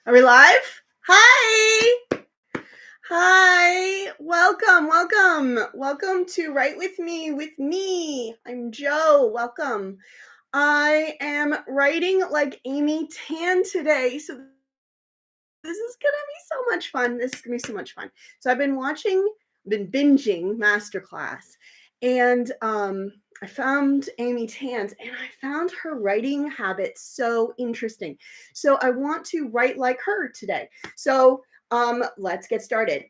Are we live? Hi! Hi! Welcome to Write With Me. I'm Joe. Welcome. I am writing like Amy Tan today, so this is gonna be so much fun. So I've been binging Masterclass, and I found Amy Tan's, and I found her writing habits so interesting. So I want to write like her today. So let's get started.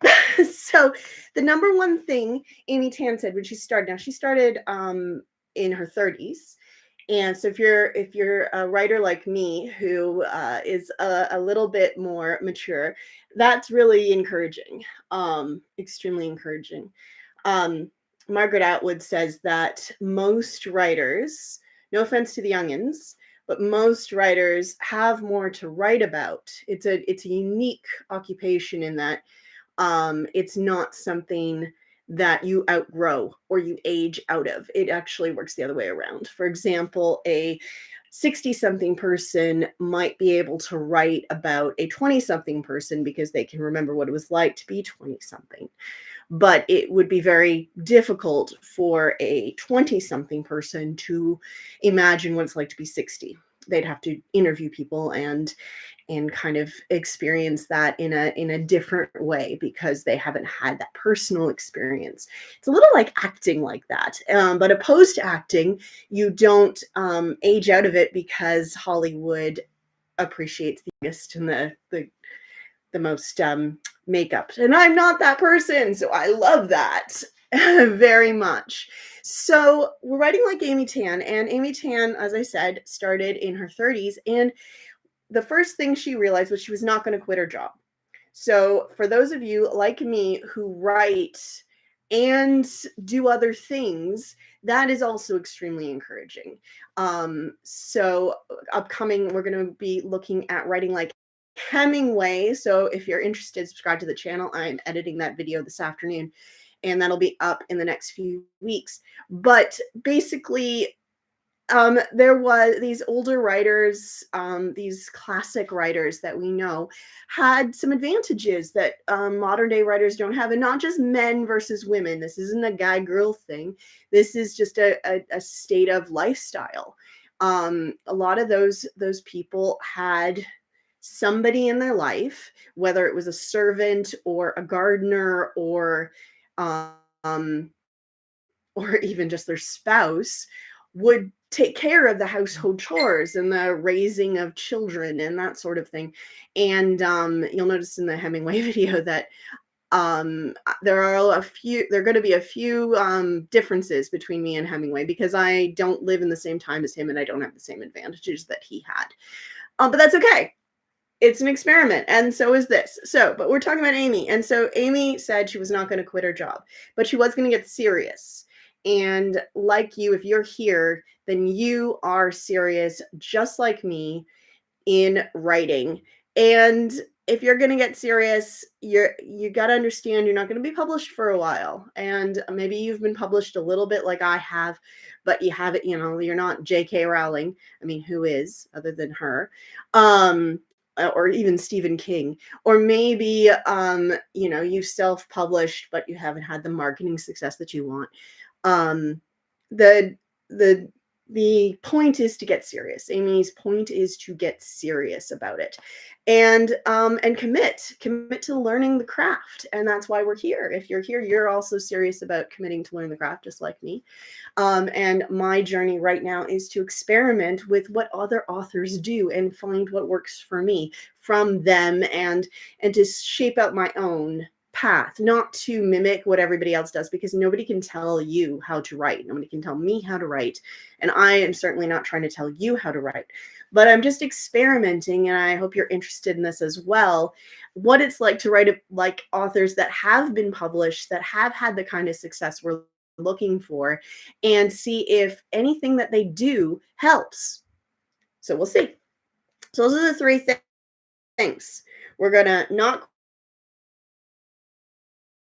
So the number one thing Amy Tan said when she started, now she started in her 30s. And so if you're a writer like me who is a little bit more mature, that's really encouraging, extremely encouraging. Um, Margaret Atwood says that most writers, no offense to the youngins, but most writers have more to write about. It's a unique occupation in that it's not something that you outgrow or you age out of. It actually works the other way around. For example, a 60 something person might be able to write about a 20 something person because they can remember what it was like to be 20 something. But it would be very difficult for a 20 something person to imagine what it's like to be 60. They'd have to interview people and kind of experience that in a different way because they haven't had that personal experience. It's a little like acting like that, but opposed to acting, you don't age out of it because Hollywood appreciates the youngest and the most makeup, and I'm not that person, so I love that very much. So we're writing like Amy Tan, and Amy Tan, as I said, started in her 30s, and the first thing she realized was she was not going to quit her job. So, for those of you like me who write and do other things, that is also extremely encouraging. So, upcoming, we're going to be looking at writing like Hemingway. So, if you're interested, subscribe to the channel. I'm editing that video this afternoon, and that'll be up in the next few weeks. But basically, there was these older writers, these classic writers that we know had some advantages that modern day writers don't have, and not just men versus women. This isn't a guy girl thing. This is just a state of lifestyle. A lot of those people had somebody in their life, whether it was a servant or a gardener um, or even just their spouse, would take care of the household chores and the raising of children and that sort of thing. And you'll notice in the Hemingway video that there are going to be a few differences between me and Hemingway because I don't live in the same time as him and I don't have the same advantages that he had. But that's okay. It's an experiment, and so is this. But we're talking about Amy. And so Amy said she was not going to quit her job, but she was going to get serious. And like you, if you're here, then you are serious, just like me, in writing. And if you're going to get serious, you got to understand you're not going to be published for a while. And maybe you've been published a little bit like I have, but you haven't, you're not J.K. Rowling. I mean, who is other than her? Or even Stephen King, or maybe you self-published, but you haven't had the marketing success that you want. The the the point is to get serious. Amy's point is to get serious about it, and commit to learning the craft, and that's why we're here. If you're here, you're also serious about committing to learn the craft, just like me. And my journey right now is to experiment with what other authors do and find what works for me from them, and to shape out my own path, not to mimic what everybody else does, because nobody can tell you how to write. Nobody can tell me how to write. And I am certainly not trying to tell you how to write, but I'm just experimenting. And I hope you're interested in this as well. What it's like to write like authors that have been published, that have had the kind of success we're looking for, and see if anything that they do helps. So we'll see. So those are the three things. We're going to not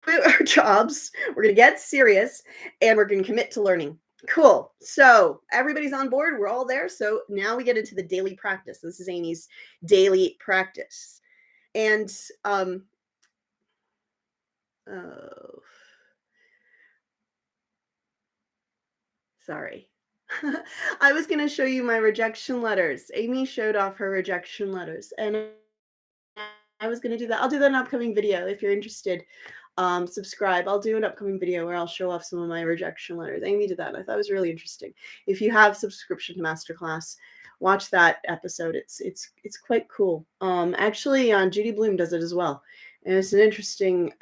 quit our jobs, we're going to get serious, and we're going to commit to learning. Cool. So everybody's on board. We're all there. So now we get into the daily practice. This is Amy's daily practice. And oh, sorry. I was going to show you my rejection letters. Amy showed off her rejection letters, and I was going to do that. I'll do that in an upcoming video if you're interested. Subscribe. I'll do an upcoming video where I'll show off some of my rejection letters. Amy did that, and I thought it was really interesting. If you have subscription to Masterclass, watch that episode. It's quite cool. Actually, Judy Bloom does it as well, and it's an interesting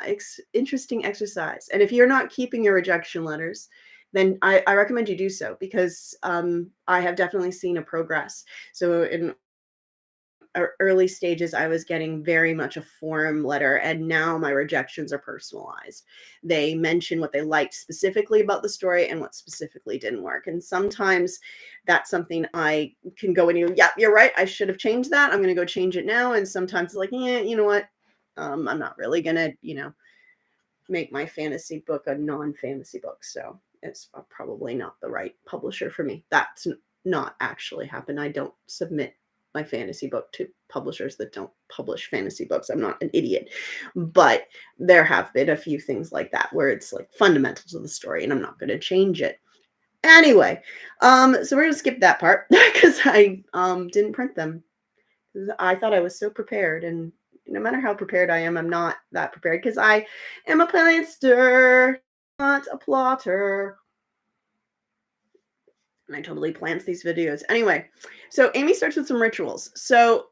exercise. And if you're not keeping your rejection letters, then I recommend you do so, because I have definitely seen a progress. So in early stages, I was getting very much a form letter, and now my rejections are personalized. They mention what they liked specifically about the story and what specifically didn't work. And sometimes that's something I can go and yeah, you're right, I should have changed that. I'm going to go change it now. And sometimes it's like, yeah, you know what? I'm not really going to, make my fantasy book a non-fantasy book. So it's probably not the right publisher for me. That's not actually happened. I don't submit my fantasy book to publishers that don't publish fantasy books. I'm not an idiot, but there have been a few things like that where it's like fundamentals of the story and I'm not going to change it. Anyway, so we're going to skip that part because I didn't print them. I thought I was so prepared, and no matter how prepared I am, I'm not that prepared because I am a planster, not a plotter. And I totally plans these videos. Anyway, so Amy starts with some rituals. So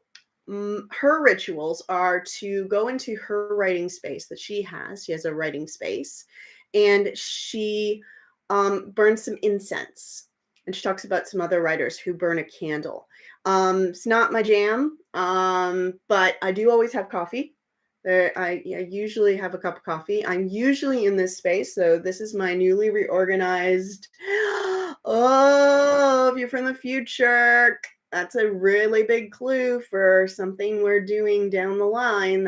her rituals are to go into her writing space that she has. She has a writing space, and she burns some incense. And she talks about some other writers who burn a candle. It's not my jam, but I do always have coffee. I usually have a cup of coffee. I'm usually in this space, so this is my newly reorganized. Oh, if you're from the future, that's a really big clue for something we're doing down the line.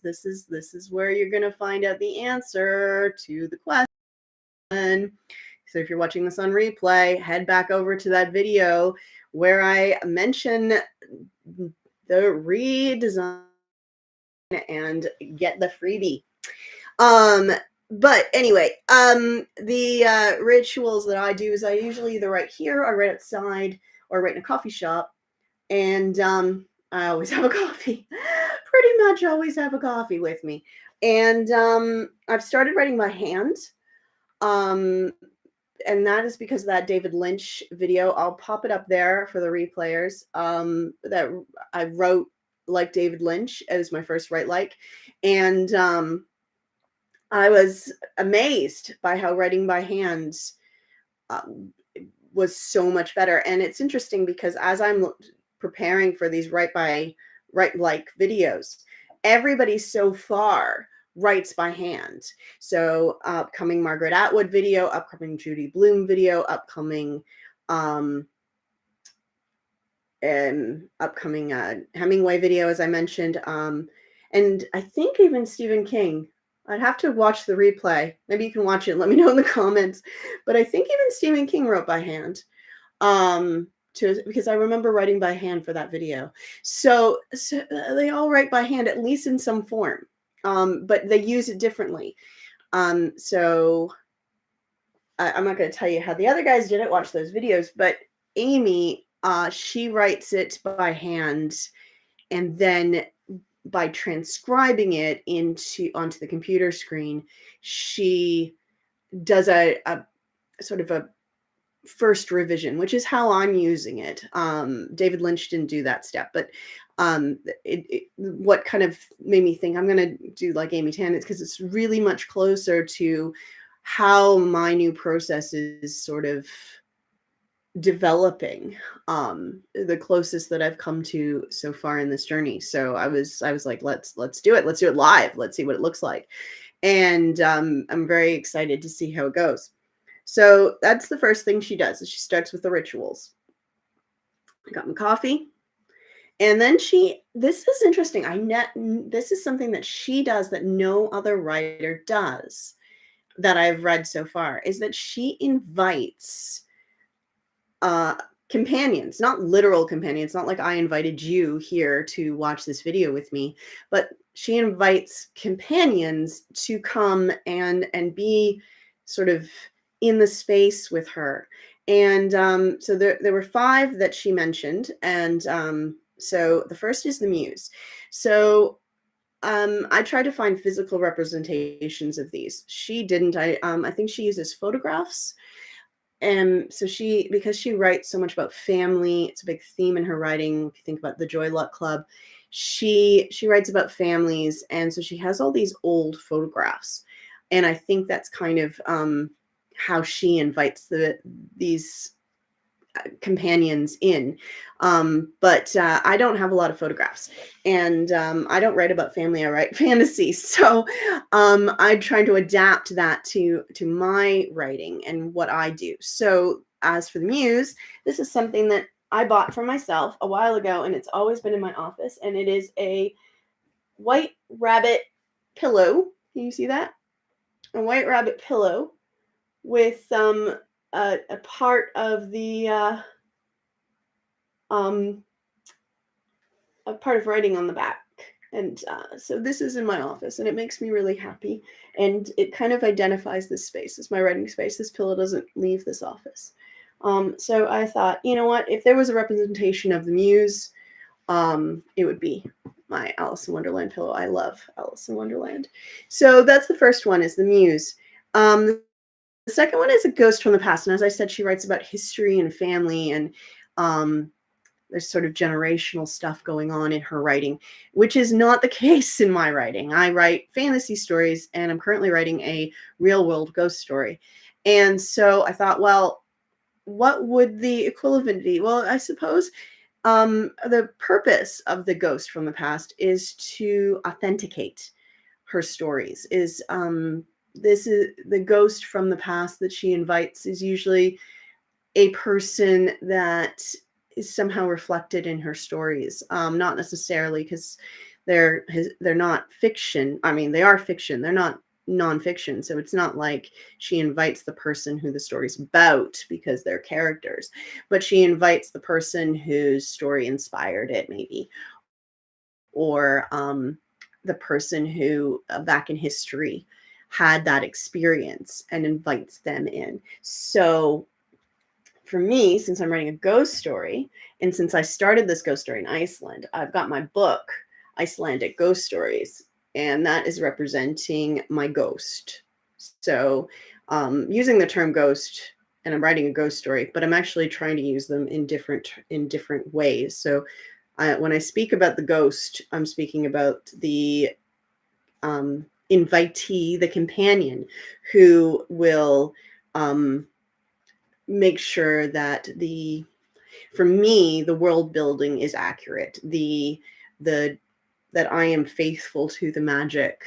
This is where you're going to find out the answer to the question. So if you're watching this on replay, head back over to that video where I mention the redesign and get the freebie. But anyway, the rituals that I do is I usually either write here or write outside or write in a coffee shop. And I always have a coffee. Pretty much always have a coffee with me. And I've started writing by hand. And that is because of that David Lynch video. I'll pop it up there for the replayers. That I wrote like David Lynch as my first write like. And I was amazed by how writing by hand was so much better. And it's interesting because as I'm preparing for these write like videos, everybody so far writes by hand. So upcoming Margaret Atwood video, upcoming Judy Bloom video, upcoming Hemingway video, as I mentioned. And I think even Stephen King. I'd have to watch the replay. Maybe you can watch it and let me know in the comments. But I think even Stephen King wrote by hand. Because I remember writing by hand for that video. So they all write by hand, at least in some form. But they use it differently. So I'm not going to tell you how the other guys did it. Watch those videos. But Amy, she writes it by hand, and then by transcribing it onto the computer screen, she does a sort of a first revision, which is how I'm using it. David Lynch didn't do that step, but what kind of made me think I'm going to do like Amy Tan is because it's really much closer to how my new process is sort of developing, the closest that I've come to so far in this journey. So I was like, let's do it. Let's do it live. Let's see what it looks like. And I'm very excited to see how it goes. So that's the first thing she does, is she starts with the rituals. I got my coffee. And then this is interesting. This is something that she does that no other writer does that I've read so far, is that she invites companions, not literal companions, not like I invited you here to watch this video with me, but she invites companions to come and be sort of in the space with her. And so there were five that she mentioned. And so the first is the muse. So I tried to find physical representations of these. She didn't. I think she uses photographs. And so because she writes so much about family, it's a big theme in her writing. If you think about the Joy Luck Club, she writes about families, and so she has all these old photographs, and I think that's kind of how she invites these companions in. But I don't have a lot of photographs, and I don't write about family. I write fantasy, so I'm trying to adapt that to my writing and what I do. So as for the muse, this is something that I bought for myself a while ago, and it's always been in my office, and it is a white rabbit pillow. Can you see that? A white rabbit pillow with a part of the um, a part of writing on the back. And so this is in my office, and it makes me really happy. And it kind of identifies this space as my writing space. This pillow doesn't leave this office. So I thought, you know what? If there was a representation of the muse, it would be my Alice in Wonderland pillow. I love Alice in Wonderland. So that's the first one, is the muse. The second one is a ghost from the past. And as I said, she writes about history and family, and there's sort of generational stuff going on in her writing, which is not the case in my writing. I write fantasy stories, and I'm currently writing a real world ghost story. And so I thought, well, what would the equivalent be? Well, I suppose the purpose of the ghost from the past is to authenticate her stories. This is the ghost from the past that she invites is usually a person that is somehow reflected in her stories. Not necessarily because they're not fiction. I mean, they are fiction. They're not nonfiction. So it's not like she invites the person who the story's about because they're characters, but she invites the person whose story inspired it, maybe, or the person who back in history had that experience and invites them in. So for me, since I'm writing a ghost story, and since I started this ghost story in Iceland, I've got my book, Icelandic Ghost Stories, and that is representing my ghost. So using the term ghost, and I'm writing a ghost story, but I'm actually trying to use them in different ways. So when I speak about the ghost, I'm speaking about the invitee, the companion, who will make sure that for me, the world building is accurate. That I am faithful to the magic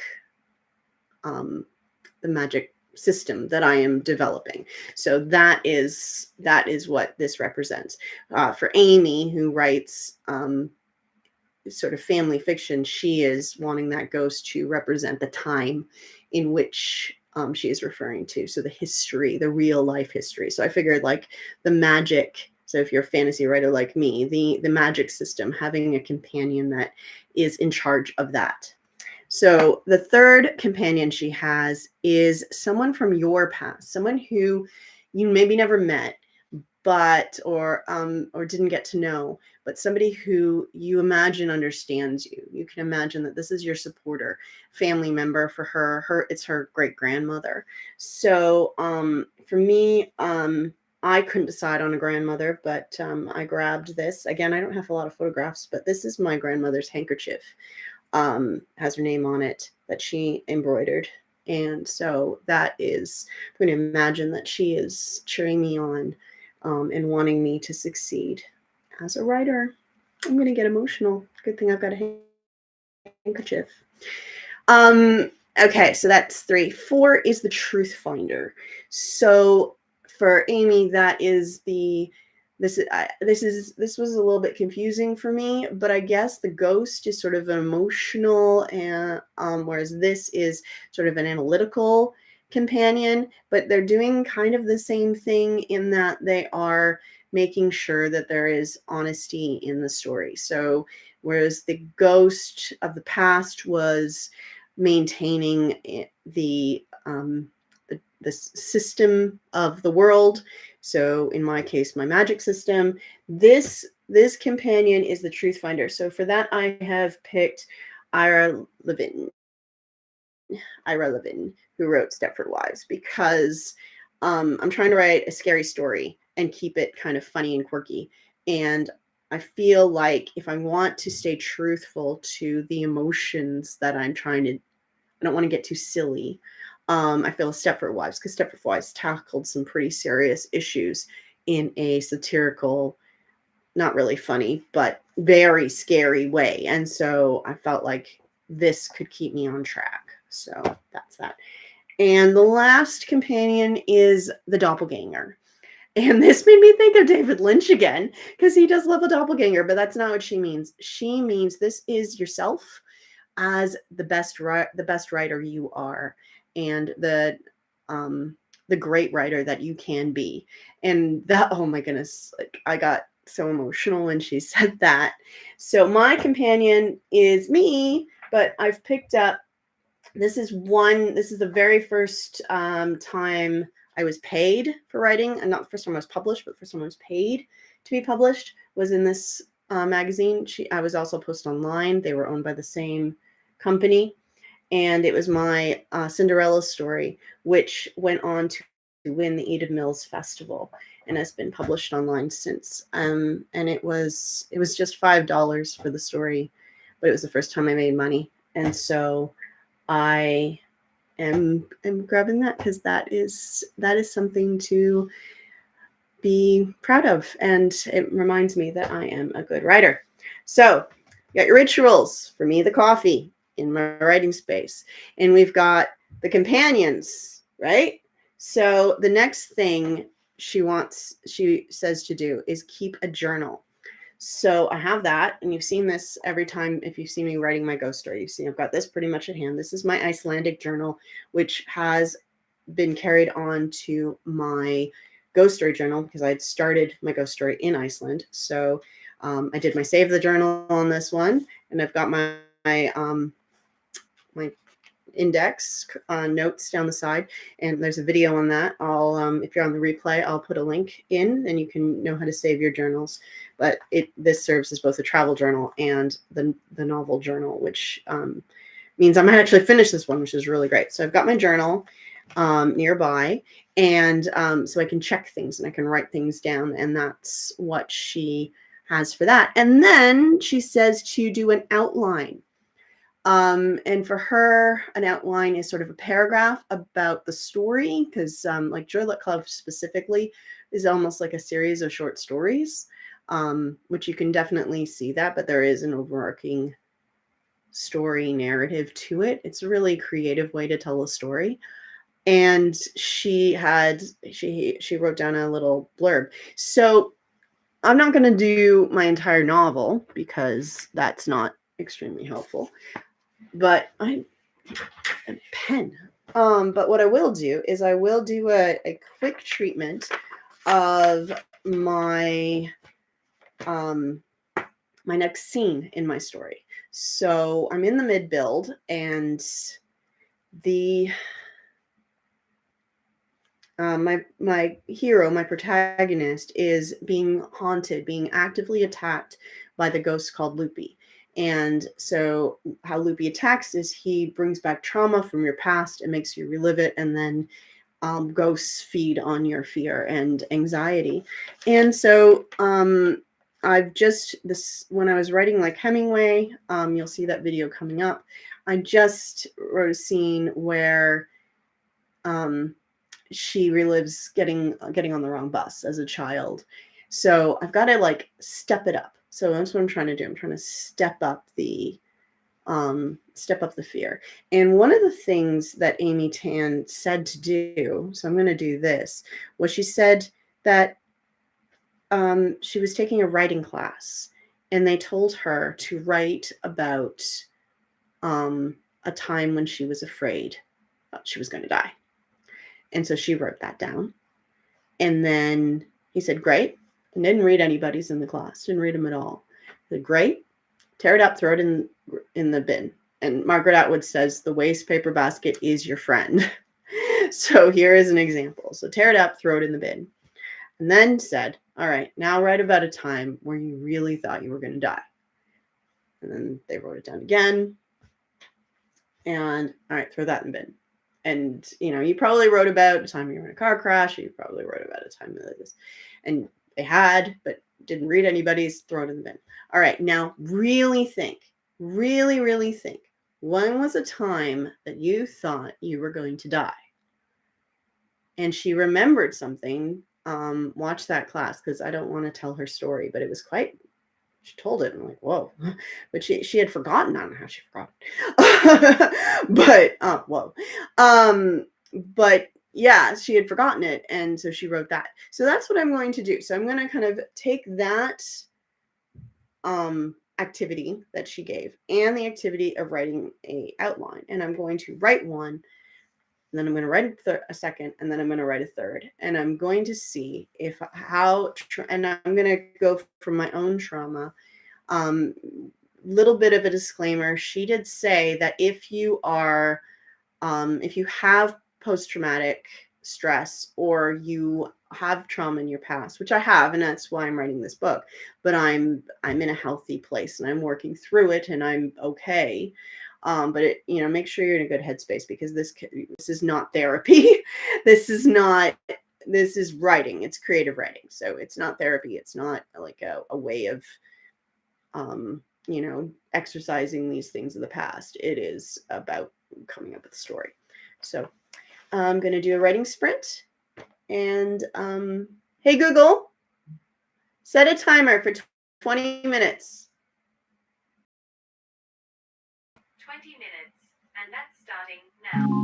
system that I am developing. So that is what this represents. For Amy, who writes sort of family fiction, she is wanting that ghost to represent the time in which she is referring to. So the history, the real life history. So I figured, like, the magic. So if you're a fantasy writer like me, the magic system, having a companion that is in charge of that. So the third companion she has is someone from your past, someone who you maybe never met, but or didn't get to know, but somebody who you imagine understands you. You can imagine that this is your supporter, family member. For her it's her great grandmother. So for me, I couldn't decide on a grandmother, but I grabbed this. Again, I don't have a lot of photographs, but this is my grandmother's handkerchief. Has her name on it that she embroidered. And so that is, I'm going to imagine that she is cheering me on and wanting me to succeed as a writer. I'm going to get emotional. Good thing I've got a handkerchief. Okay, so that's 3. 4 is the truth finder. So for Amy, that is this was a little bit confusing for me, but I guess the ghost is sort of an emotional, and whereas this is sort of an analytical companion, but they're doing kind of the same thing in that they are making sure that there is honesty in the story. So whereas the ghost of the past was maintaining the system of the world. So in my case, my magic system. This companion is the truth finder. So for that, I have picked Ira Levin, who wrote Stepford Wives, because I'm trying to write a scary story and keep it kind of funny and quirky. And I feel like if I want to stay truthful to the emotions that I'm trying to, I don't want to get too silly. I feel Stepford Wives, because Stepford Wives tackled some pretty serious issues in a satirical, not really funny, but very scary way. And so I felt like this could keep me on track. So that's that. And the last companion is the doppelganger. And this made me think of David Lynch again, because he does love a doppelganger, but that's not what she means. She means this is yourself as the best writer you are, and the great writer that you can be. And that, oh my goodness, like I got so emotional when she said that. So my companion is me, but I've picked up, this is the very first time I was paid for writing, and not the first time I was published, but the first time I was paid to be published was in this magazine. I was also posted online. They were owned by the same company. And it was my Cinderella story, which went on to win the Edith Mills Festival and has been published online since. And it was just $5 for the story, but it was the first time I made money. And so I am grabbing that, because that is something to be proud of, and it reminds me that I am a good writer. So you got your rituals. For me, the coffee in my writing space, and we've got the companions, right? So the next thing she says to do is keep a journal. So I have that, and you've seen this every time. If you see me writing my ghost story, you see I've got this pretty much at hand. This is my Icelandic journal, which has been carried on to my ghost story journal, because I had started my ghost story in Iceland. So I did my save the journal on this one, and I've got my index notes down the side, and there's a video on that. I'll if you're on the replay, I'll put a link in, and you can know how to save your journals. But this serves as both a travel journal and the novel journal, which means I might actually finish this one, which is really great. So I've got my journal nearby, and so I can check things and I can write things down, and that's what she has for that. And then she says to do an outline. And for her, an outline is sort of a paragraph about the story, because like Joy Luck Club specifically is almost like a series of short stories, which you can definitely see that, but there is an overarching story narrative to it. It's a really creative way to tell a story. And she wrote down a little blurb. So I'm not going to do my entire novel, because that's not extremely helpful. But a pen. But what I will do is I will do a quick treatment of my my next scene in my story. So I'm in the mid build, and the my hero, my protagonist, is being haunted, being actively attacked by the ghost called Loopy. And so how Loopy attacks is he brings back trauma from your past and makes you relive it, and then ghosts feed on your fear and anxiety. And so when I was writing like Hemingway, you'll see that video coming up. I just wrote a scene where she relives getting on the wrong bus as a child. So I've got to like step it up. So that's what I'm trying to do. I'm trying to step up the fear. And one of the things that Amy Tan said to do, so I'm going to do this, was she said that she was taking a writing class, and they told her to write about a time when she was afraid she was going to die. And so she wrote that down. And then he said, great. and didn't read anybody's in the class. Didn't read them at all. I said, great. Tear it up, throw it in the bin. And Margaret Atwood says the waste paper basket is your friend. So here is an example. So tear it up, throw it in the bin. And then said, all right, now write about a time where you really thought you were going to die. And then they wrote it down again. And all right, throw that in the bin. And, you probably wrote about a time you were in a car crash. You probably wrote about a time like this. And they had, but didn't read anybody's, throw it in the bin. All right, now really think, really think. When was a time that you thought you were going to die? And she remembered something. Watch that class, because I don't want to tell her story, but it was quite, she told it, and I'm like, whoa. But she had forgotten. I don't know how she forgot. But, whoa. But yeah, she had forgotten it. And so she wrote that. So that's what I'm going to do. So I'm going to kind of take that activity that she gave and the activity of writing a outline. And I'm going to write one, and then I'm going to write a second, and then I'm going to write a third. And I'm going to see and I'm going to go from my own trauma. Little bit of a disclaimer. She did say that if you have post-traumatic stress, or you have trauma in your past, which I have, and that's why I'm writing this book, but I'm in a healthy place and I'm working through it and I'm okay. But make sure you're in a good headspace, because this is not therapy. This is writing. It's creative writing. So it's not therapy. It's not like a way of, exercising these things of the past. It is about coming up with a story. So I'm going to do a writing sprint. And hey, Google, set a timer for 20 minutes. 20 minutes, and that's starting now.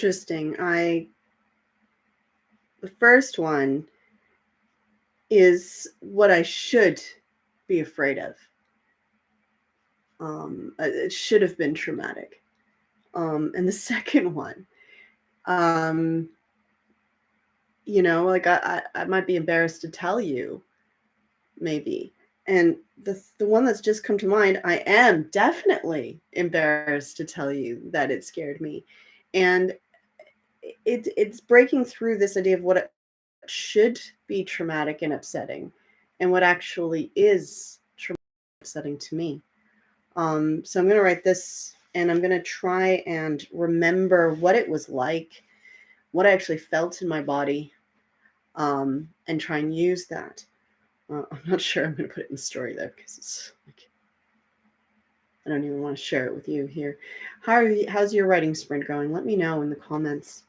interesting. The first one is what I should be afraid of. It should have been traumatic. And the second one, um, like I might be embarrassed to tell you, maybe. And the one that's just come to mind, I am definitely embarrassed to tell you that it scared me. And it's breaking through this idea of what it should be traumatic and upsetting and what actually is traumatic and upsetting to me. So I'm going to write this and I'm going to try and remember what it was like, what I actually felt in my body, and try and use that. I'm not sure I'm going to put it in the story though, because it's like, I don't even want to share it with you here. How's your writing sprint going? Let me know in the comments.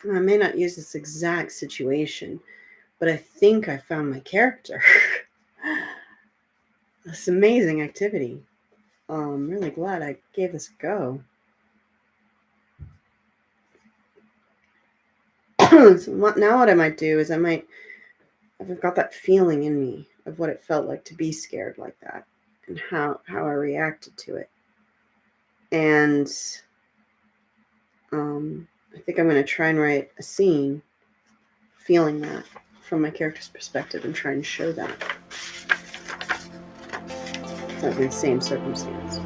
I may not use this exact situation, but I think I found my character. This amazing activity. I'm really glad I gave this a go. So now what I might do is I've got that feeling in me of what it felt like to be scared like that and how I reacted to it. And I think I'm going to try and write a scene feeling that from my character's perspective and try and show that. Like in the same circumstance.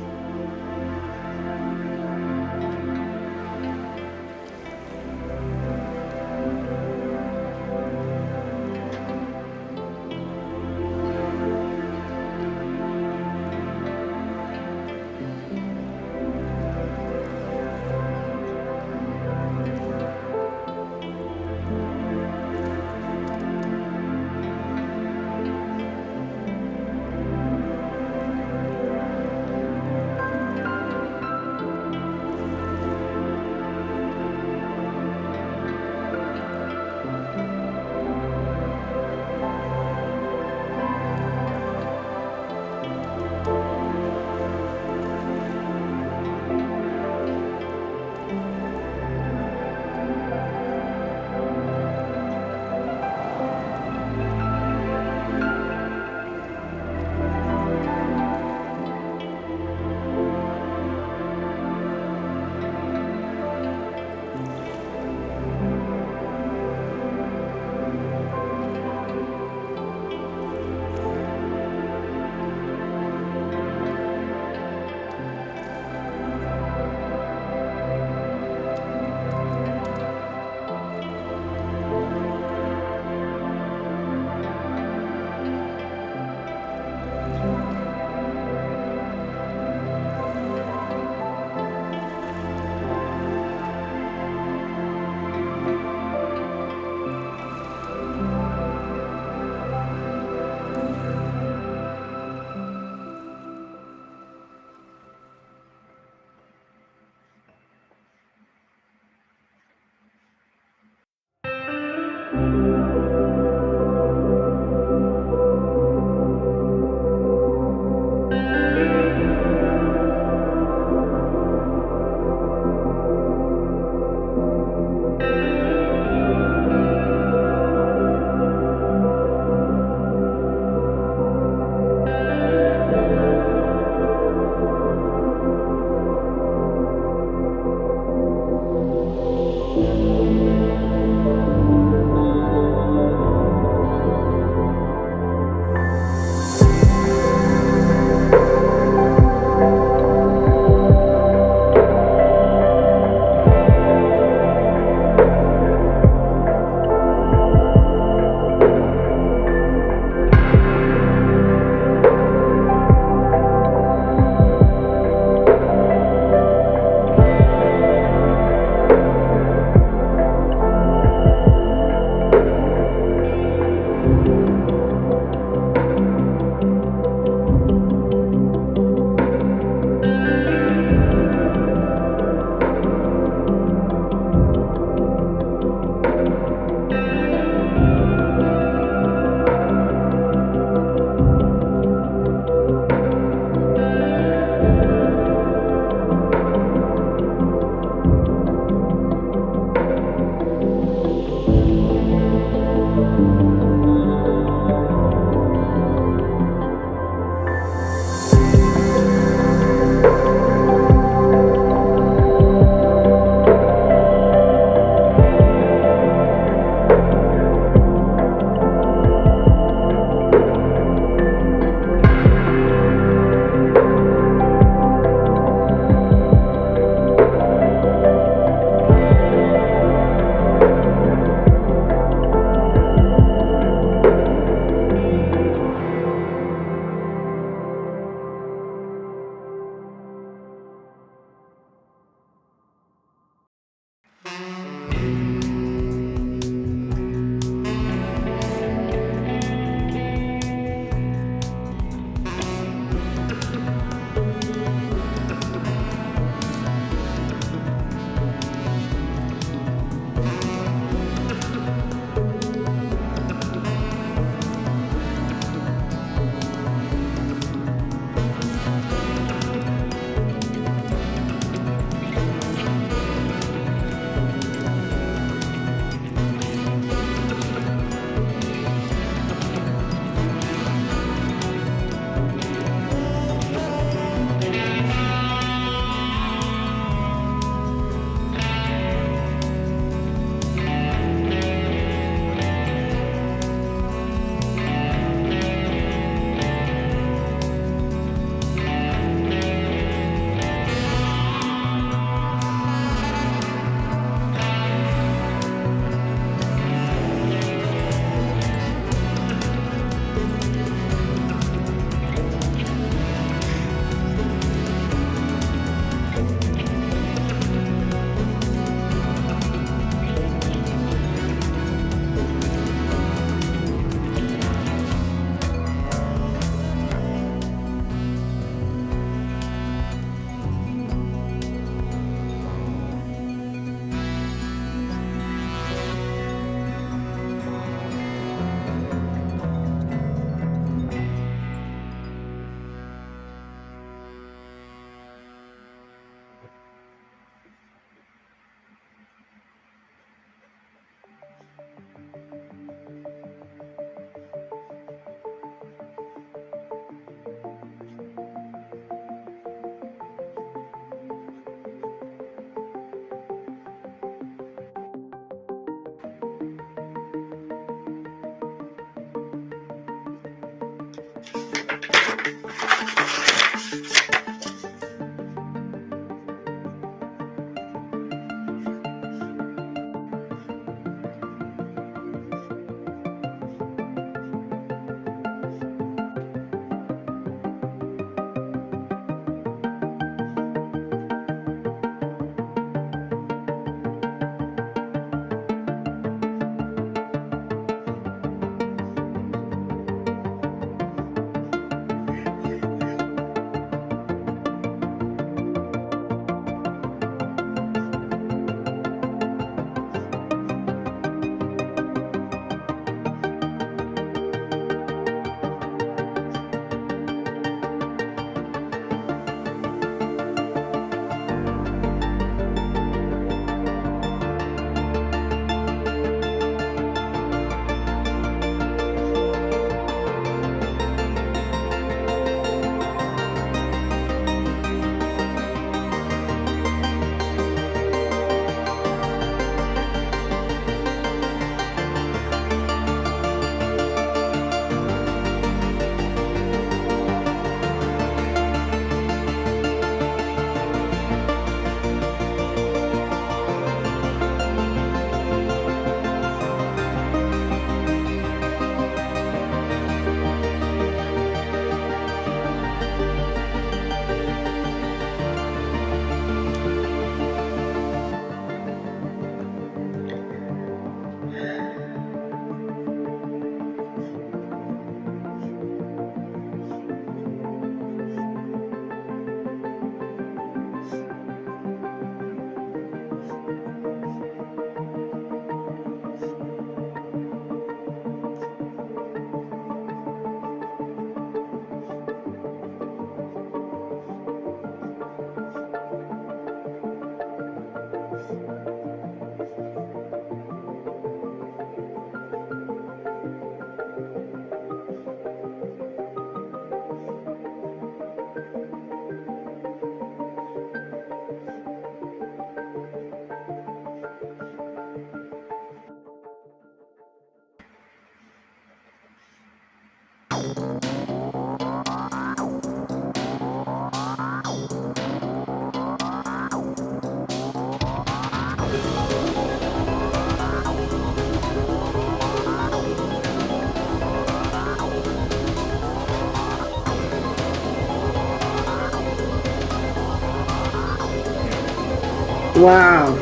Wow.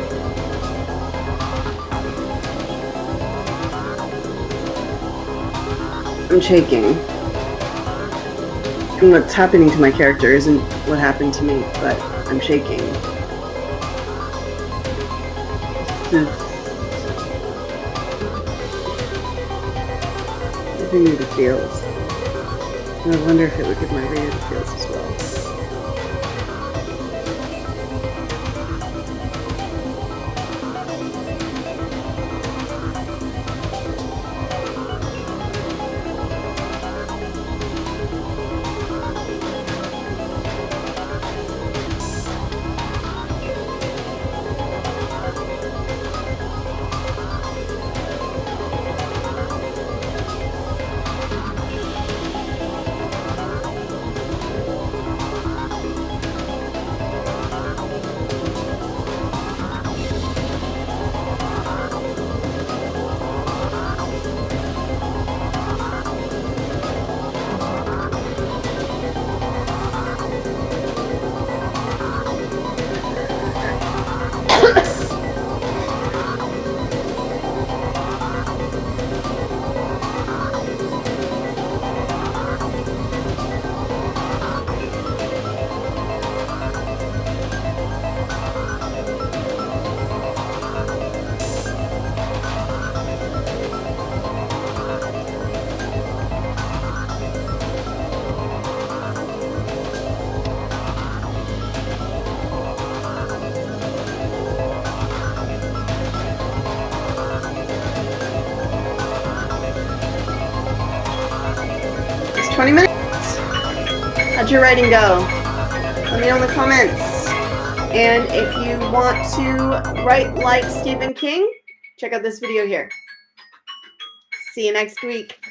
I'm shaking. And what's happening to my character isn't what happened to me, but I'm shaking. This is giving me the feels. And I wonder if it would give my reader the feels as well. It's 20 minutes. How'd your writing go? Let me know in the comments. And if you want to write like Stephen King, check out this video here. See you next week.